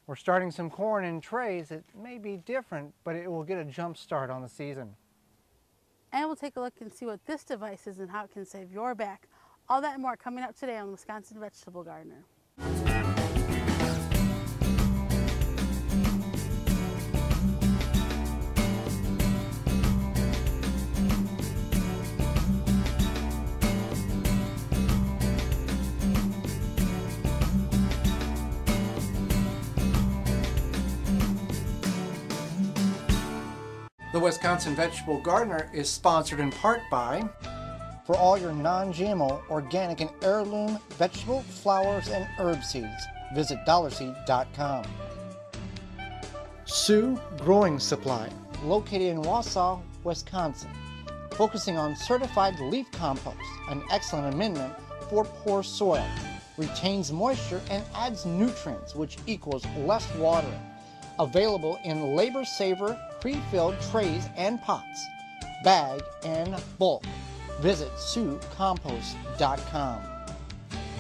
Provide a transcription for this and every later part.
We're starting some corn in trays. It may be different, but it will get a jump start on the season. And we'll take a look and see what this device is and how it can save your back. All that and more coming up today on Wisconsin Vegetable Gardener. The Wisconsin Vegetable Gardener is sponsored in part by, for all your non-GMO, organic, and heirloom vegetable, flowers, and herb seeds, visit dollarseed.com. Sioux Growing Supply, located in Wausau, Wisconsin, focusing on certified leaf compost, an excellent amendment for poor soil, retains moisture and adds nutrients, which equals less watering. Available in labor saver pre-filled trays and pots, bag and bulk. Visit siouxcompost.com.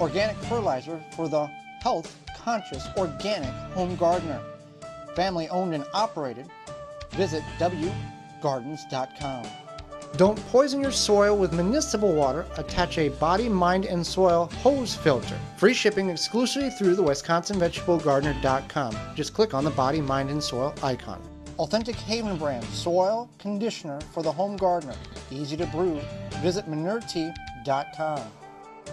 Organic fertilizer for the health-conscious organic home gardener. Family owned and operated. Visit thewiveggardeners.com. Don't poison your soil with municipal water. Attach a body, mind, and soil hose filter. Free shipping exclusively through the WisconsinVegetableGardener.com. Just click on the body, mind, and soil icon. Authentic Haven brand soil conditioner for the home gardener. Easy to brew. Visit manuretea.com.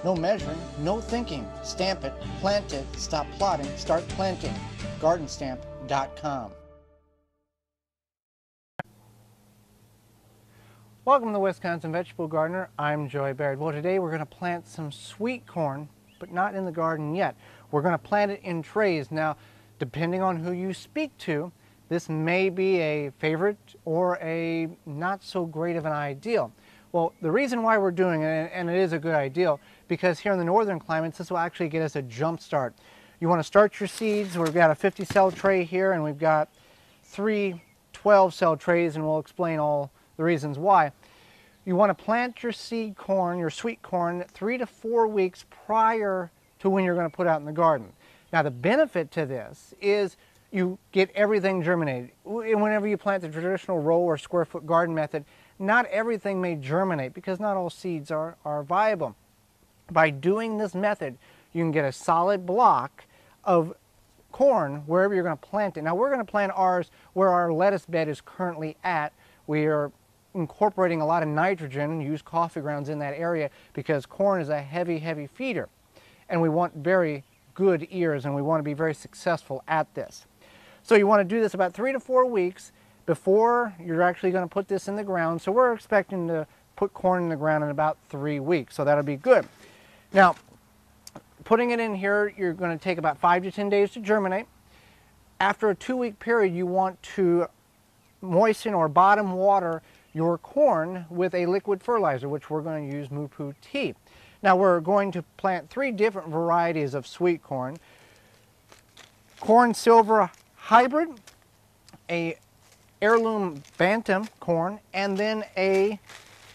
No measuring, no thinking. Stamp it, plant it, stop plotting, start planting. Gardenstamp.com. Welcome to the Wisconsin Vegetable Gardener. I'm Joy Baird. Well, today we're going to plant some sweet corn, but not in the garden yet. We're going to plant it in trays. Now, depending on who you speak to, this may be a favorite or a not so great of an ideal. Well, the reason why we're doing it, and it is a good ideal, because here in the northern climates, this will actually get us a jump start. You want to start your seeds. We've got a 50-cell tray here, and we've got 3 12-cell trays, and we'll explain all the reasons why. You want to plant your seed corn, your sweet corn, 3 to 4 weeks prior to when you're going to put out in the garden. Now, the benefit to this is you get everything germinated. Whenever you plant the traditional row or square foot garden method, not everything may germinate because not all seeds are viable. By doing this method, you can get a solid block of corn wherever you're going to plant it. Now, we're going to plant ours where our lettuce bed is currently at. We are incorporating a lot of nitrogen, use coffee grounds in that area because corn is a heavy feeder. And we want very good ears, and we want to be very successful at this. So you want to do this about 3 to 4 weeks before you're actually going to put this in the ground. So we're expecting to put corn in the ground in about 3 weeks, so that'll be good. Now, putting it in here, you're going to take about 5 to 10 days to germinate. After a 2-week period, you want to moisten or bottom water your corn with a liquid fertilizer, which we're going to use Moo-Poo Tea. Now, we're going to plant 3 different varieties of sweet corn. Corn Silver Hybrid, a heirloom Bantam corn, and then a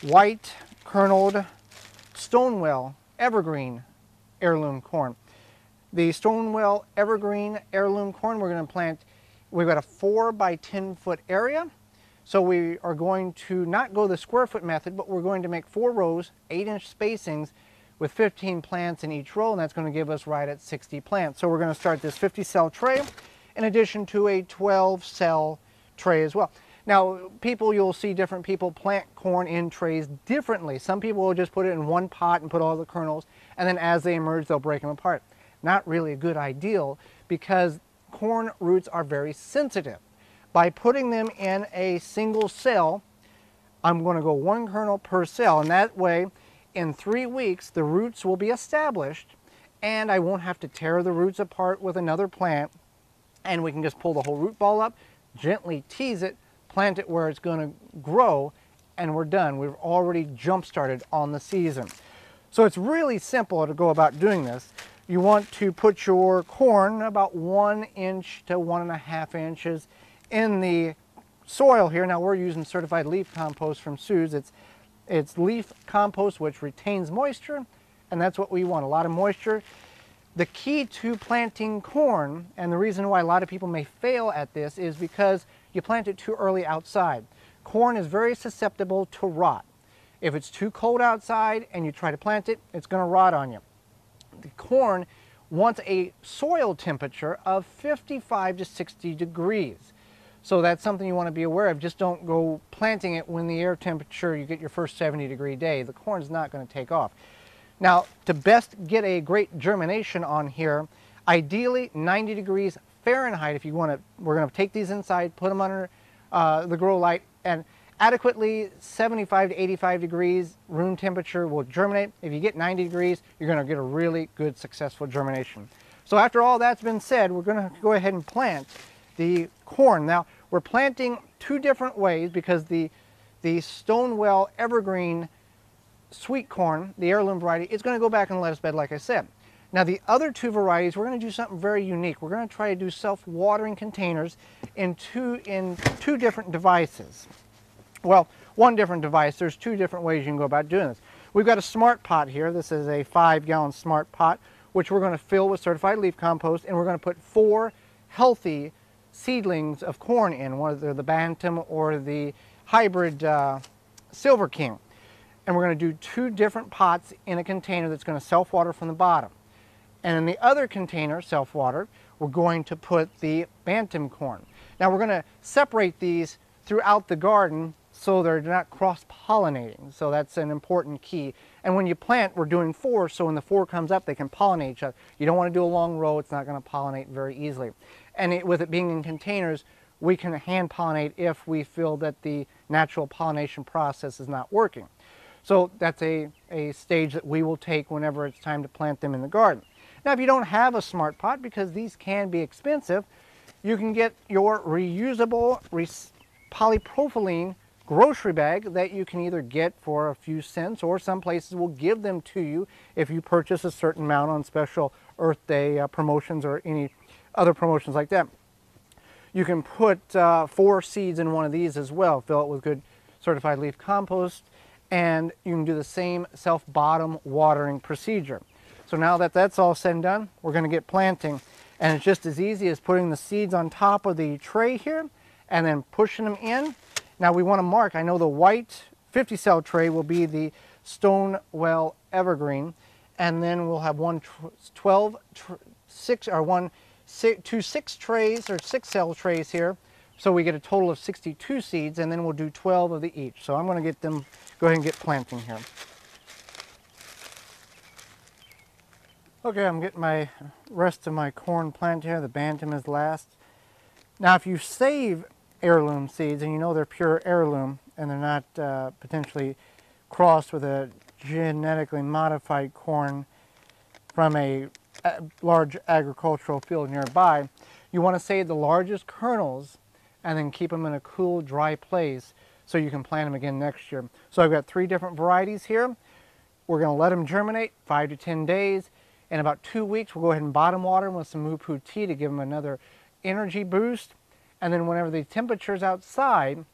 white kerneled Stonewell Evergreen heirloom corn. The Stonewell Evergreen heirloom corn we're going to plant, we've got a 4 by 10 foot area. So we are going to not go the square foot method, but we're going to make 4 rows, 8-inch spacings with 15 plants in each row, and that's going to give us right at 60 plants. So we're going to start this 50-cell tray in addition to a 12-cell tray as well. Now, you'll see different people plant corn in trays differently. Some people will just put it in one pot and put all the kernels, and then as they emerge, they'll break them apart. Not really a good ideal because corn roots are very sensitive. By putting them in a single cell, I'm going to go 1 kernel per cell, and that way, in 3 weeks, the roots will be established, and I won't have to tear the roots apart with another plant, and we can just pull the whole root ball up, gently tease it, plant it where it's going to grow, and we're done. We've already jump-started on the season. So it's really simple to go about doing this. You want to put your corn about 1 inch to 1.5 inches in the soil here. Now, we're using certified leaf compost from Sioux's. It's leaf compost which retains moisture, and that's what we want, a lot of moisture. The key to planting corn, and the reason why a lot of people may fail at this, is because you plant it too early outside. Corn is very susceptible to rot. If it's too cold outside and you try to plant it, it's going to rot on you. The corn wants a soil temperature of 55 to 60 degrees. So that's something you want to be aware of. Just don't go planting it when the air temperature, you get your first 70-degree day. The corn's not going to take off. Now, to best get a great germination on here, ideally 90 degrees Fahrenheit if you want to. We're going to take these inside, put them under the grow light, and adequately 75 to 85 degrees room temperature will germinate. If you get 90 degrees, you're going to get a really good successful germination. So after all that's been said, we're going to go ahead and plant the corn. Now, we're planting two different ways because the Stonewell Evergreen sweet corn, the heirloom variety, is going to go back in the lettuce bed like I said. Now the other two varieties, we're going to do something very unique. We're going to try to do self-watering containers in two different devices. Well, one different device. There's two different ways you can go about doing this. We've got a smart pot here. This is a 5-gallon smart pot, which we're going to fill with certified leaf compost, and we're going to put 4 healthy seedlings of corn in, whether the Bantam or the hybrid Silver King. And we're going to do 2 different pots in a container that's going to self-water from the bottom. And in the other container, self-water, we're going to put the Bantam corn. Now we're going to separate these throughout the garden so they're not cross-pollinating. So that's an important key. And when you plant, we're doing 4, so when the 4 comes up, they can pollinate each other. You don't want to do a long row, it's not going to pollinate very easily. And with it being in containers, we can hand pollinate if we feel that the natural pollination process is not working. So that's a stage that we will take whenever it's time to plant them in the garden. Now if you don't have a smart pot, because these can be expensive, you can get your reusable polypropylene grocery bag that you can either get for a few cents, or some places will give them to you if you purchase a certain amount on special Earth Day promotions or any other promotions like that. You can put 4 seeds in one of these as well, fill it with good certified leaf compost, and you can do the same self-bottom watering procedure. So now that that's all said and done, we're going to get planting. And it's just as easy as putting the seeds on top of the tray here and then pushing them in. Now we want to mark, I know the white 50-cell tray will be the Stonewell Evergreen, and then we'll have 2 6 cell trays here. So we get a total of 62 seeds, and then we'll do 12 of the each. So I'm going to get them, go ahead and get planting here. Okay, I'm getting my rest of my corn planted here. The Bantam is last. Now if you save heirloom seeds, and you know they're pure heirloom, and they're not potentially crossed with a genetically modified corn from a large agricultural field nearby, you want to save the largest kernels and then keep them in a cool, dry place so you can plant them again next year. So I've got 3 different varieties here. We're going to let them germinate 5 to 10 days. In about 2 weeks, we'll go ahead and bottom water them with some Moo-Poo tea to give them another energy boost. And then whenever the temperatures outside,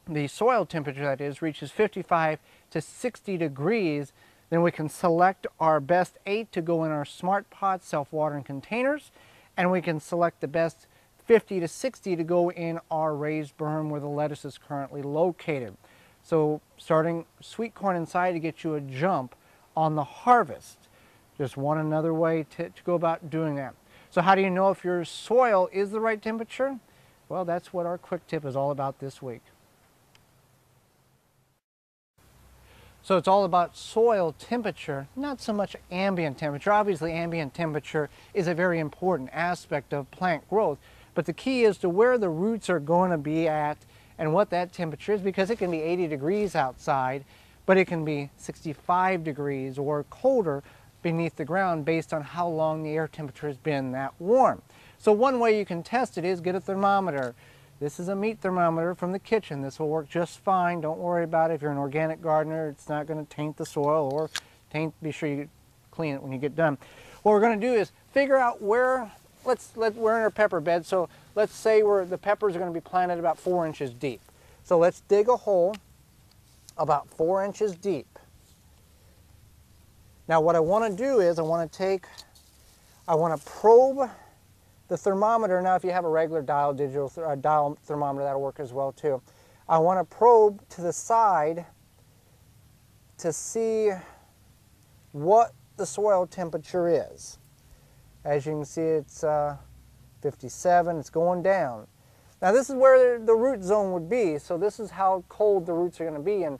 the soil temperature that is, reaches 55 to 60 degrees, then we can select our best 8 to go in our smart pot self-watering containers, and we can select the best 50 to 60 to go in our raised berm where the lettuce is currently located. So starting sweet corn inside to get you a jump on the harvest. Just one another way to go about doing that. So how do you know if your soil is the right temperature? Well, that's what our quick tip is all about this week. So it's all about soil temperature, not so much ambient temperature. Obviously, ambient temperature is a very important aspect of plant growth, but the key is to where the roots are going to be at and what that temperature is, because it can be 80 degrees outside, but it can be 65 degrees or colder beneath the ground based on how long the air temperature has been that warm. So one way you can test it is get a thermometer. This is a meat thermometer from the kitchen. This will work just fine. Don't worry about it. If you're an organic gardener, it's not going to taint the soil or be sure you clean it when you get done. What we're going to do is figure out where, we're in our pepper bed, so let's say the peppers are going to be planted about 4 inches deep. So let's dig a hole about 4 inches deep. Now what I want to do is I want to take I want to probe the thermometer. Now if you have a regular dial dial thermometer, that'll work as well too. I want to probe to the side to see what the soil temperature is. As you can see, it's 57, it's going down. Now this is where the root zone would be, so this is how cold the roots are going to be. And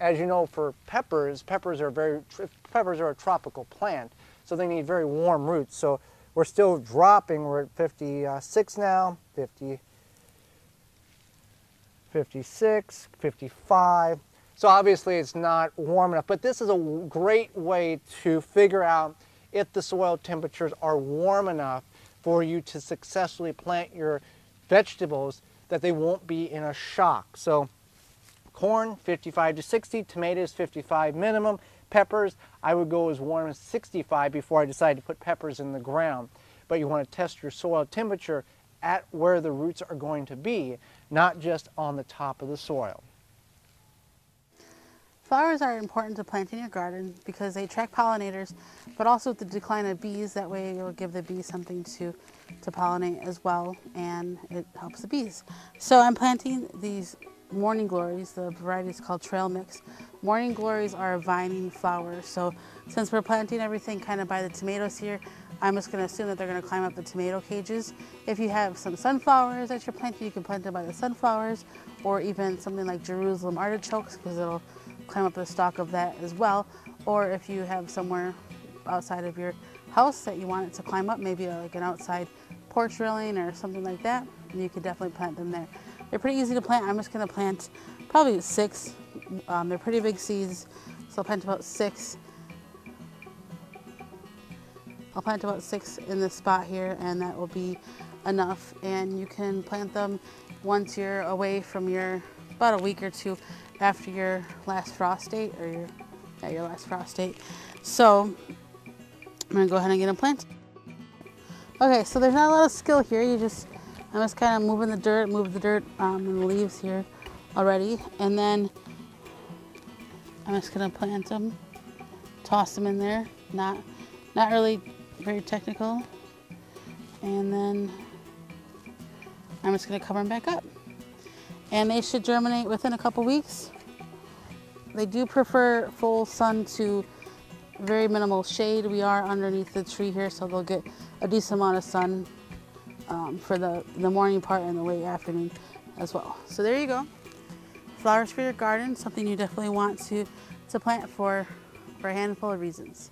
as you know, for peppers are a tropical plant, so they need very warm roots. So we're still dropping. We're at 56 now, 50, 56, 55. So obviously it's not warm enough, but this is a great way to figure out if the soil temperatures are warm enough for you to successfully plant your vegetables, that they won't be in a shock. So corn, 55 to 60, tomatoes, 55 minimum, peppers, I would go as warm as 65 before I decide to put peppers in the ground. But you want to test your soil temperature at where the roots are going to be, not just on the top of the soil. Flowers are important to plant in your garden because they attract pollinators, but also with the decline of bees, that way you'll give the bees something to pollinate as well, and it helps the bees. So I'm planting these morning glories. The variety is called Trail Mix. Morning glories are a vining flower, so since we're planting everything kind of by the tomatoes here, I'm just going to assume that they're going to climb up the tomato cages. If you have some sunflowers that you're planting, you can plant them by the sunflowers, or even something like Jerusalem artichokes, because it'll climb up the stalk of that as well. Or if you have somewhere outside of your house that you want it to climb up, maybe like an outside porch railing or something like that, you could definitely plant them there. They're pretty easy to plant. I'm just going to plant probably 6. They're pretty big seeds, so I'll plant about 6. I'll plant about 6 in this spot here, and that will be enough. And you can plant them once you're away from about a week or 2 after your last frost date, or your last frost date. So I'm gonna go ahead and get them planted. Okay, so there's not a lot of skill here. I'm just kind of moving the dirt, and the leaves here already, and then I'm just gonna plant them, toss them in there. Not really very technical, and then I'm just gonna cover them back up. And they should germinate within a couple weeks. They do prefer full sun to very minimal shade. We are underneath the tree here, so they'll get a decent amount of sun for the morning part and the late afternoon as well. So there you go. Flowers for your garden, something you definitely want to plant for a handful of reasons.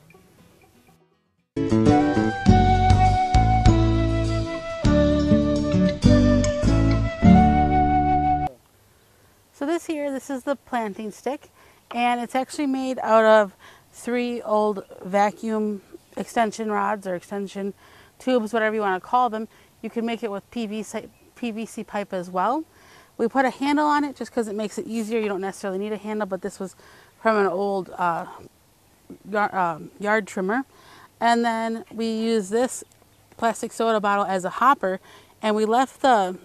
So this is the planting stick, and it's actually made out of 3 old vacuum extension rods or extension tubes, whatever you want to call them. You can make it with PVC pipe as well. We put a handle on it just because it makes it easier. You don't necessarily need a handle, but this was from an old yard trimmer. And then we use this plastic soda bottle as a hopper, and we left the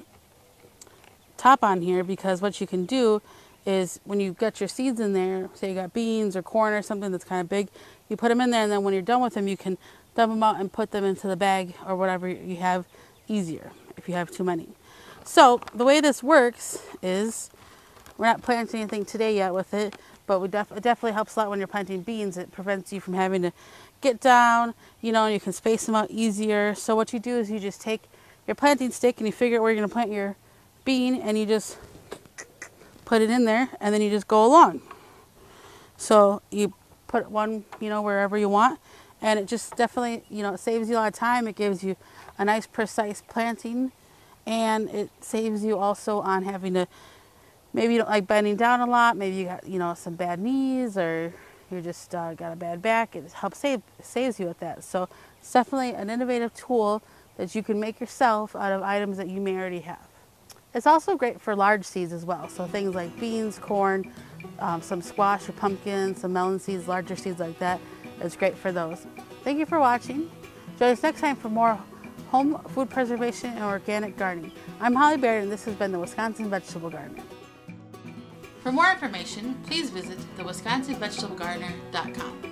top on here because what you can do is when you got your seeds in there, say you got beans or corn or something that's kind of big, you put them in there, and then when you're done with them, you can dump them out and put them into the bag or whatever you have easier if you have too many. So the way this works is, we're not planting anything today yet with it, but it definitely helps a lot when you're planting beans. It prevents you from having to get down, and you can space them out easier. So what you do is you just take your planting stick and you figure out where you're going to plant your bean, and you just put it in there, and then you just go along. So you put one, wherever you want, and it just definitely, it saves you a lot of time. It gives you a nice precise planting, and it saves you also on having to, maybe you don't like bending down a lot, maybe you got, some bad knees, or you just got a bad back. It helps saves you with that. So it's definitely an innovative tool that you can make yourself out of items that you may already have. It's also great for large seeds as well. So things like beans, corn, some squash or pumpkins, some melon seeds, larger seeds like that. It's great for those. Thank you for watching. Join us next time for more home food preservation and organic gardening. I'm Holly Baird, and this has been the Wisconsin Vegetable Gardener. For more information, please visit thewwisconsinvegetablegardener.com.